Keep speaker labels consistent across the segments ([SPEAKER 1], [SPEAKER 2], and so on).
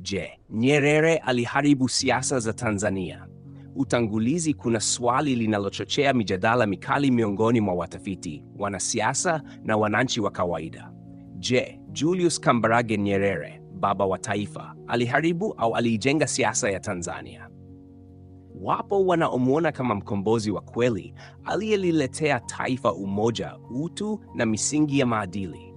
[SPEAKER 1] Je, Nyerere aliharibu siasa za Tanzania? Utangulizi. Kuna swali linalochochea mijadala mikali miongoni mwa watafiti, wanasiasa na wananchi wa kawaida. Je, Julius Kambarage Nyerere, baba wa taifa, aliharibu au aliijenga siasa ya Tanzania? Wapo wanaomwona kama mkombozi wa kweli aliyeliletea taifa umoja, utu na misingi ya maadili.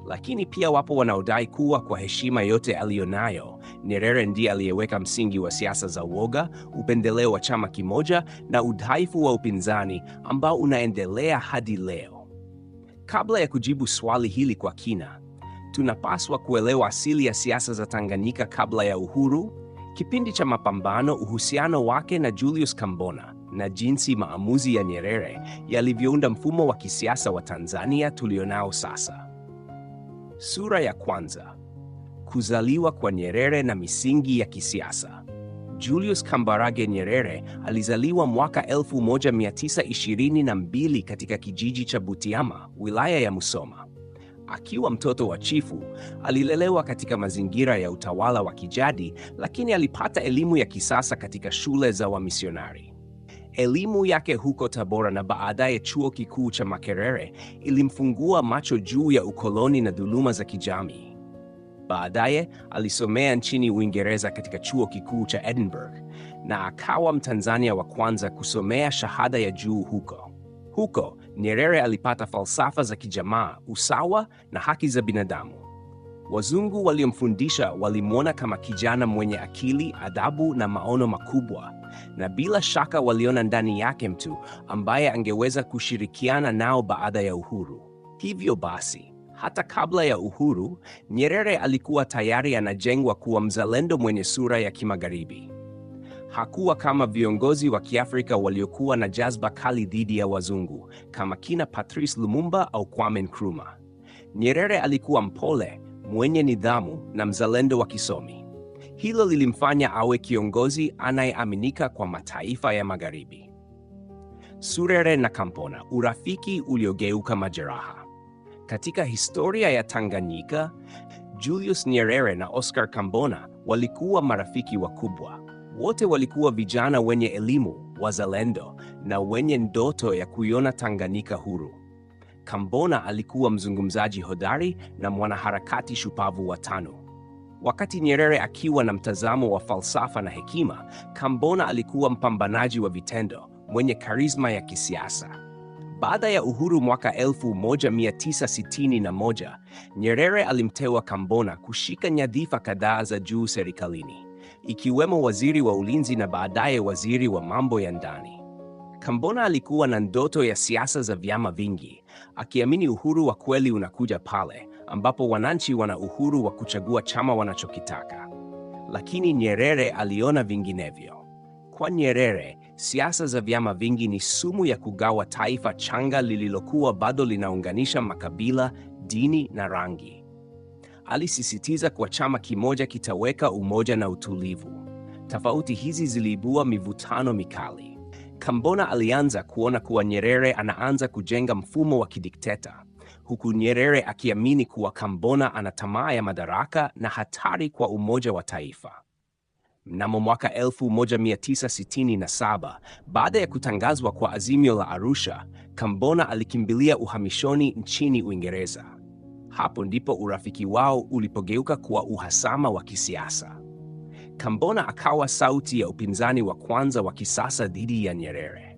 [SPEAKER 1] Lakini pia wapo wanaodai kuwa kwa heshima yote aliyonayo, Nyerere ndiye aliyeweka msingi wa siasa za uoga, upendeleo wa chama kimoja na udhaifu wa upinzani ambao unaendelea hadi leo. Kabla ya kujibu swali hili kwa kina, tunapaswa kuelewa asili ya siasa za Tanganyika kabla ya uhuru, kipindi cha mapambano, uhusiano wake na Julius Kambona na jinsi maamuzi ya Nyerere yalivyounda mfumo wa kisiasa wa Tanzania tulionao sasa. Sura ya kwanza. Kuzaliwa kwa Nyerere na misingi ya kisiasa. Julius Kambarage Nyerere alizaliwa mwaka 1922 katika kijiji cha Butiama, wilaya ya Musoma. Akiwa mtoto wa chifu, alilelewa katika mazingira ya utawala wa kijadi, lakini alipata elimu ya kisasa katika shule za wamisionari. Elimu yake huko Tabora na baadaye chuo kikuu cha Makerere ilimfungua macho juu ya ukoloni na dhuluma za kijamii. Baadaye alisomea nchini Uingereza katika chuo kikuu cha Edinburgh na akawa Mtanzania wa kwanza kusomea shahada ya juu huko. Huko Nyerere alipata falsafa za kijamaa, usawa na haki za binadamu. Wazungu waliomfundisha walimwona kama kijana mwenye akili, adabu na maono makubwa, na bila shaka waliona ndani yake mtu ambaye angeweza kushirikiana nao baada ya uhuru. Hivyo basi, hata kabla ya uhuru, Nyerere alikuwa tayari anajengwa kuwa mzalendo mwenye sura ya kimagharibi. Hakuwa kama viongozi wa Kiafrika waliokuwa na jazba kali dhidi ya wazungu kama kina Patrice Lumumba au Kwame Nkrumah. Nyerere alikuwa mpole, mwenye nidhamu na mzalendo wa kisomi. Hilo lilimfanya awe kiongozi anayeaminika kwa mataifa ya magharibi. Surere na Kambona, urafiki uliogeuka majeraha. Katika historia ya Tanganyika, Julius Nyerere na Oscar Kambona walikuwa marafiki wakubwa. Wote walikuwa vijana wenye elimu, wazalendo na wenye ndoto ya kuiona Tanganyika huru. Kambona alikuwa mzungumzaji hodari na mwanaharakati shupavu wa TANU. Wakati Nyerere akiwa na mtazamo wa falsafa na hekima, Kambona alikuwa mpambanaji wa vitendo, mwenye karisma ya kisiasa. Baada ya uhuru mwaka 1961, Nyerere alimteua Kambona kushika nyadhifa kadhaa za juu serikalini, ikiwemo waziri wa ulinzi na baadaye waziri wa mambo ya ndani. Kambona alikuwa na ndoto ya siasa za vyama vingi, akiamini uhuru wa kweli unakuja pale ambapo wananchi wana uhuru wa kuchagua chama wanachokitaka. Lakini Nyerere aliona vinginevyo. Kwa Nyerere, siasa za vyama vingi ni sumu ya kugawa taifa changa lililokuwa bado linaunganisha makabila, dini na rangi. Alisisitiza kuwa chama kimoja kitaweka umoja na utulivu. Tofauti hizi ziliibua mivutano mikali. Kambona alianza kuona kuwa Nyerere anaanza kujenga mfumo wa kidikteta, huku Nyerere akiamini kuwa Kambona ana tamaa ya madaraka na hatari kwa umoja wa taifa. Mnamo mwaka 1967, baada ya kutangazwa kwa Azimio la Arusha, Kambona alikimbilia uhamishoni nchini Uingereza. Hapo ndipo urafiki wao ulipogeuka kuwa uhasama wa kisiasa. Kambona akawa sauti ya upinzani wa kwanza wa kisasa dhidi ya Nyerere.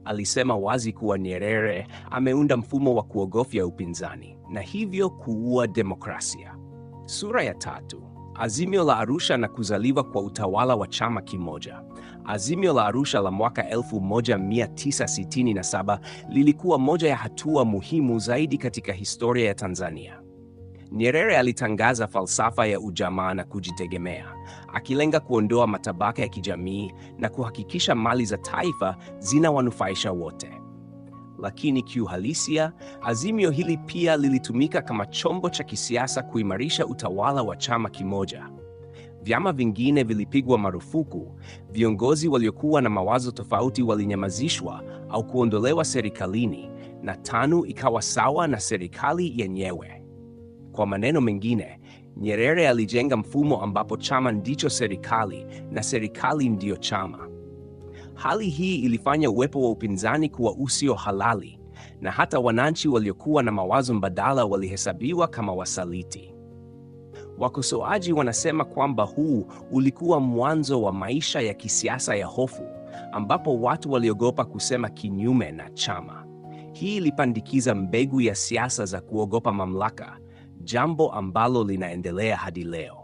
[SPEAKER 1] Alisema wazi kuwa Nyerere ameunda mfumo wa kuogofya upinzani na hivyo kuua demokrasia. Sura ya tatu. Azimio la Arusha na kuzaliwa kwa utawala wa chama kimoja. Azimio la Arusha la mwaka 1967 lilikuwa moja ya hatua muhimu zaidi katika historia ya Tanzania. Nyerere alitangaza falsafa ya ujamaa na kujitegemea, akilenga kuondoa matabaka ya kijamii na kuhakikisha mali za taifa zinawanufaisha wote. Lakini kiuhalisia, azimio hili pia lilitumika kama chombo cha kisiasa kuimarisha utawala wa chama kimoja. Vyama vingine vilipigwa marufuku, viongozi waliokuwa na mawazo tofauti walinyamazishwa au kuondolewa serikalini, na TANU ikawa sawa na serikali yenyewe. Kwa maneno mengine, Nyerere alijenga mfumo ambapo chama ndicho serikali na serikali ndiyo chama. Hali hii ilifanya uwepo wa upinzani kuwa usio halali, na hata wananchi waliokuwa na mawazo mbadala walihesabiwa kama wasaliti. Wakosoaji wanasema kwamba huu ulikuwa mwanzo wa maisha ya kisiasa ya hofu, ambapo watu waliogopa kusema kinyume na chama. Hii ilipandikiza mbegu ya siasa za kuogopa mamlaka, jambo ambalo linaendelea hadi leo.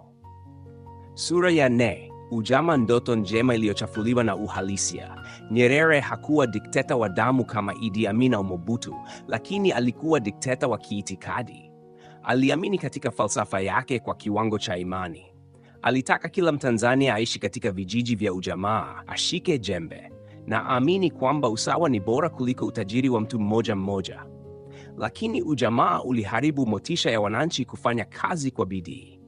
[SPEAKER 1] Sura ya 4. Ujamaa, ndoto njema iliyochafuliwa na uhalisia. Nyerere hakuwa dikteta wa damu kama Idi Amin au Mobutu, lakini alikuwa dikteta wa kiitikadi. Aliamini katika falsafa yake kwa kiwango cha imani. Alitaka kila Mtanzania aishi katika vijiji vya ujamaa, ashike jembe, na aamini kwamba usawa ni bora kuliko utajiri wa mtu mmoja mmoja. Lakini ujamaa uliharibu motisha ya wananchi kufanya kazi kwa bidii.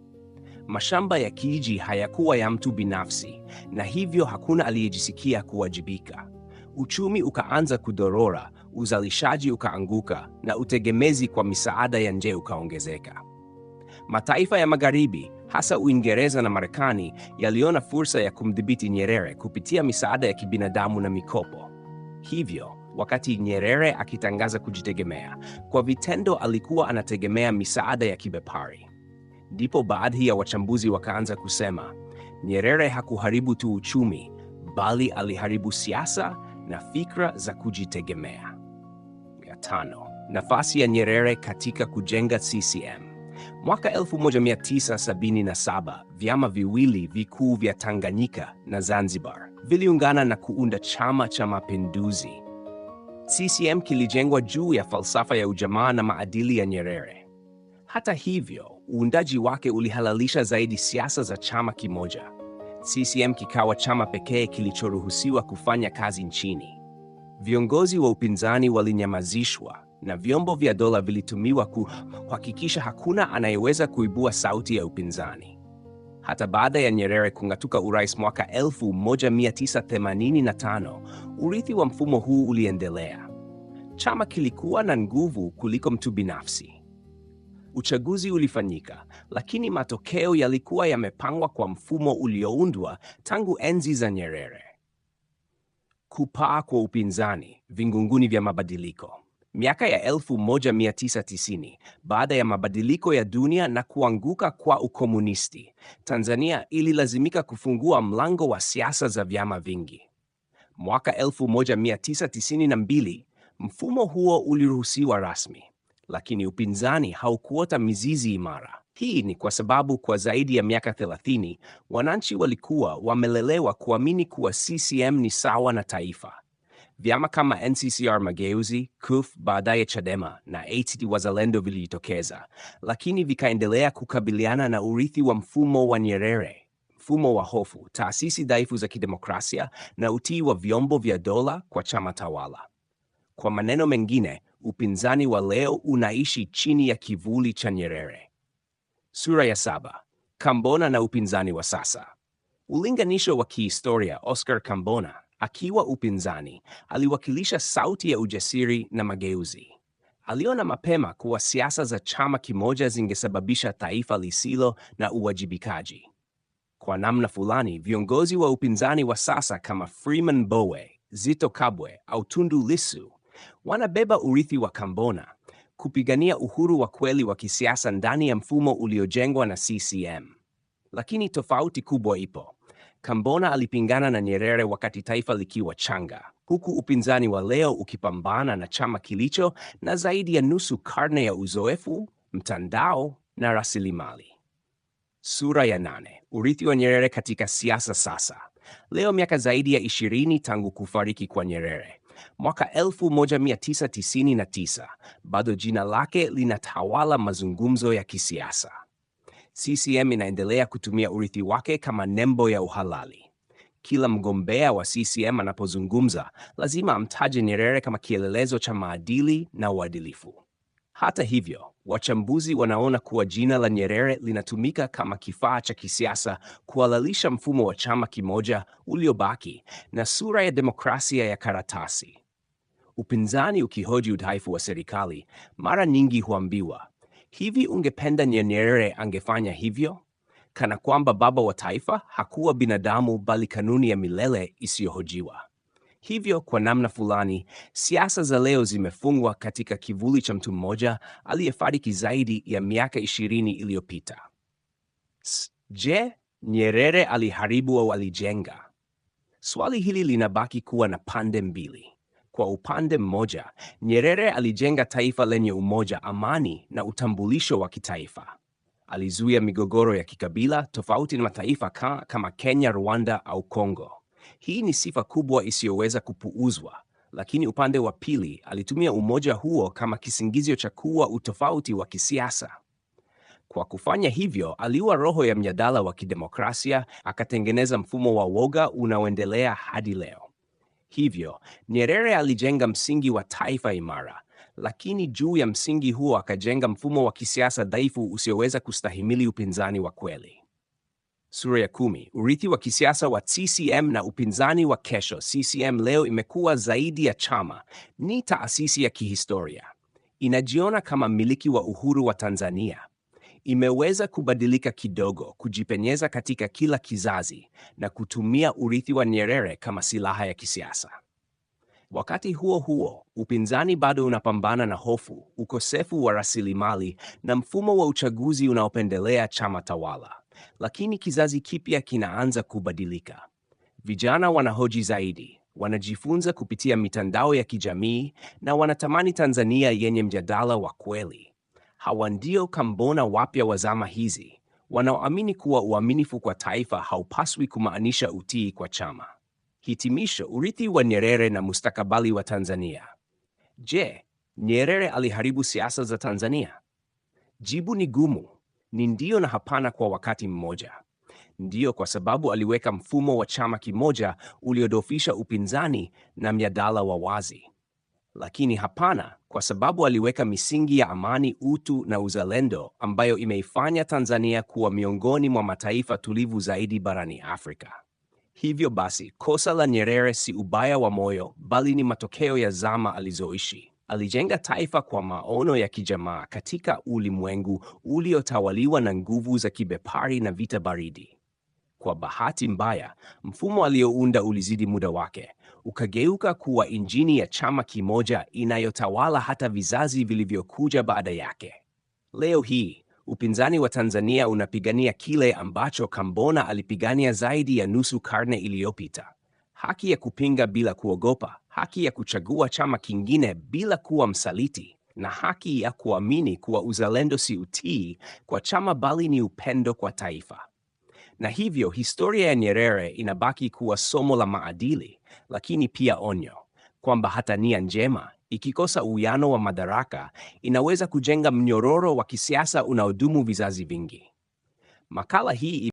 [SPEAKER 1] Mashamba ya kijiji hayakuwa ya mtu binafsi, na hivyo hakuna aliyejisikia kuwajibika. Uchumi ukaanza kudorora, uzalishaji ukaanguka, na utegemezi kwa misaada ya nje ukaongezeka. Mataifa ya Magharibi, hasa Uingereza na Marekani, yaliona fursa ya kumdhibiti Nyerere kupitia misaada ya kibinadamu na mikopo. Hivyo, wakati Nyerere akitangaza kujitegemea, kwa vitendo alikuwa anategemea misaada ya kibepari. Ndipo baadhi ya wachambuzi wakaanza kusema, Nyerere hakuharibu tu uchumi, bali aliharibu siasa na fikra za kujitegemea. 5. Nafasi ya Nyerere katika kujenga CCM. Mwaka 1977, vyama viwili vikuu vya Tanganyika na Zanzibar viliungana na kuunda Chama cha Mapinduzi. CCM kilijengwa juu ya falsafa ya ujamaa na maadili ya Nyerere. Hata hivyo, uundaji wake ulihalalisha zaidi siasa za chama kimoja. CCM kikawa chama pekee kilichoruhusiwa kufanya kazi nchini. Viongozi wa upinzani walinyamazishwa na vyombo vya dola vilitumiwa kuhakikisha hakuna anayeweza kuibua sauti ya upinzani. Hata baada ya Nyerere kung'atuka urais mwaka 1985, urithi wa mfumo huu uliendelea. Chama kilikuwa na nguvu kuliko mtu binafsi. Uchaguzi ulifanyika, lakini matokeo yalikuwa yamepangwa kwa mfumo ulioundwa tangu enzi za Nyerere. Kupaa kwa upinzani, vingunguni vya mabadiliko. Miaka ya 1990, baada ya mabadiliko ya dunia na kuanguka kwa ukomunisti, Tanzania ililazimika kufungua mlango wa siasa za vyama vingi. Mwaka 1992, mfumo huo uliruhusiwa rasmi, lakini upinzani haukuota mizizi imara. Hii ni kwa sababu kwa zaidi ya miaka 30, wananchi walikuwa wamelelewa kuamini kuwa CCM ni sawa na taifa. Vyama kama NCCR Mageuzi, CUF, baadaye Chadema na ACT Wazalendo vilijitokeza, lakini vikaendelea kukabiliana na urithi wa mfumo wa Nyerere, mfumo wa hofu, taasisi dhaifu za kidemokrasia na utii wa vyombo vya dola kwa chama tawala. Kwa maneno mengine, upinzani wa leo unaishi chini ya kivuli cha Nyerere. Sura ya 7. Kambona na upinzani wa sasa. Ulinganisho wa kihistoria. Oscar Kambona, akiwa upinzani, aliwakilisha sauti ya ujasiri na mageuzi. Aliona mapema kuwa siasa za chama kimoja zingesababisha taifa lisilo na uwajibikaji. Kwa namna fulani, viongozi wa upinzani wa sasa kama Freeman Mbowe, Zitto Kabwe au Tundu Lissu wanabeba urithi wa Kambona, kupigania uhuru wa kweli wa kisiasa ndani ya mfumo uliojengwa na CCM. Lakini tofauti kubwa ipo. Kambona alipingana na Nyerere wakati taifa likiwa changa, huku upinzani wa leo ukipambana na chama kilicho na zaidi ya nusu karne ya uzoefu, mtandao na rasilimali. Sura ya 8. Urithi wa Nyerere katika siasa sasa. Leo, miaka zaidi ya 20 tangu kufariki kwa Nyerere, mwaka 1999, bado jina lake linatawala mazungumzo ya kisiasa. CCM inaendelea kutumia urithi wake kama nembo ya uhalali. Kila mgombea wa CCM anapozungumza, lazima amtaje Nyerere kama kielelezo cha maadili na uadilifu. Hata hivyo, wachambuzi wanaona kuwa jina la Nyerere linatumika kama kifaa cha kisiasa kuhalalisha mfumo wa chama kimoja uliobaki na sura ya demokrasia ya karatasi. Upinzani ukihoji udhaifu wa serikali, mara nyingi huambiwa, Hivi ungependa Nyerere angefanya hivyo? Kana kwamba baba wa taifa hakuwa binadamu bali kanuni ya milele isiyohojiwa. Hivyo kwa namna fulani, siasa za leo zimefungwa katika kivuli cha mtu mmoja aliyefariki zaidi ya miaka 20 iliyopita. Je, Nyerere aliharibu au alijenga? Swali hili linabaki kuwa na pande mbili. Kwa upande mmoja, Nyerere alijenga taifa lenye umoja, amani na utambulisho wa kitaifa. Alizuia migogoro ya kikabila tofauti na mataifa kama Kenya, Rwanda au Kongo. Hii ni sifa kubwa isiyoweza kupuuzwa, lakini upande wa pili alitumia umoja huo kama kisingizio cha kuwa utofauti wa kisiasa. Kwa kufanya hivyo, aliua roho ya mjadala wa kidemokrasia, akatengeneza mfumo wa woga unaoendelea hadi leo. Hivyo, Nyerere alijenga msingi wa taifa imara, lakini juu ya msingi huo akajenga mfumo wa kisiasa dhaifu usioweza kustahimili upinzani wa kweli. Sura ya 10. Urithi wa kisiasa wa CCM na upinzani wa kesho. CCM leo imekuwa zaidi ya chama, ni taasisi ya kihistoria. Inajiona kama mmiliki wa uhuru wa Tanzania. Imeweza kubadilika kidogo, kujipenyeza katika kila kizazi na kutumia urithi wa Nyerere kama silaha ya kisiasa. Wakati huo huo, upinzani bado unapambana na hofu, ukosefu wa rasilimali na mfumo wa uchaguzi unaopendelea chama tawala. Lakini kizazi kipya kinaanza kubadilika. Vijana wanahoji zaidi, wanajifunza kupitia mitandao ya kijamii na wanatamani Tanzania yenye mjadala wa kweli. Hawa ndio kambona wapya wa zama hizi, wanaoamini kuwa uaminifu kwa taifa haupaswi kumaanisha utii kwa chama. Hitimisho: urithi wa Nyerere na mustakabali wa Tanzania. Je, Nyerere aliharibu siasa za Tanzania? Jibu ni gumu. Ni ndio na hapana kwa wakati mmoja. Ndio kwa sababu aliweka mfumo wa chama kimoja uliodhoofisha upinzani na mjadala wa wazi. Lakini hapana kwa sababu aliweka misingi ya amani, utu na uzalendo ambayo imeifanya Tanzania kuwa miongoni mwa mataifa tulivu zaidi barani Afrika. Hivyo basi, kosa la Nyerere si ubaya wa moyo, bali ni matokeo ya zama alizoishi. Alijenga taifa kwa maono ya kijamaa katika ulimwengu uliotawaliwa na nguvu za kibepari na vita baridi. Kwa bahati mbaya, mfumo aliounda ulizidi muda wake, ukageuka kuwa injini ya chama kimoja inayotawala hata vizazi vilivyokuja baada yake. Leo hii, upinzani wa Tanzania unapigania kile ambacho Kambona alipigania zaidi ya nusu karne iliyopita: haki ya kupinga bila kuogopa, haki ya kuchagua chama kingine bila kuwa msaliti, na haki ya kuamini kuwa uzalendo si utii kwa chama bali ni upendo kwa taifa. Na hivyo historia ya Nyerere inabaki kuwa somo la maadili, lakini pia onyo kwamba hata nia njema ikikosa uwiano wa madaraka inaweza kujenga mnyororo wa kisiasa unaodumu vizazi vingi. Makala hii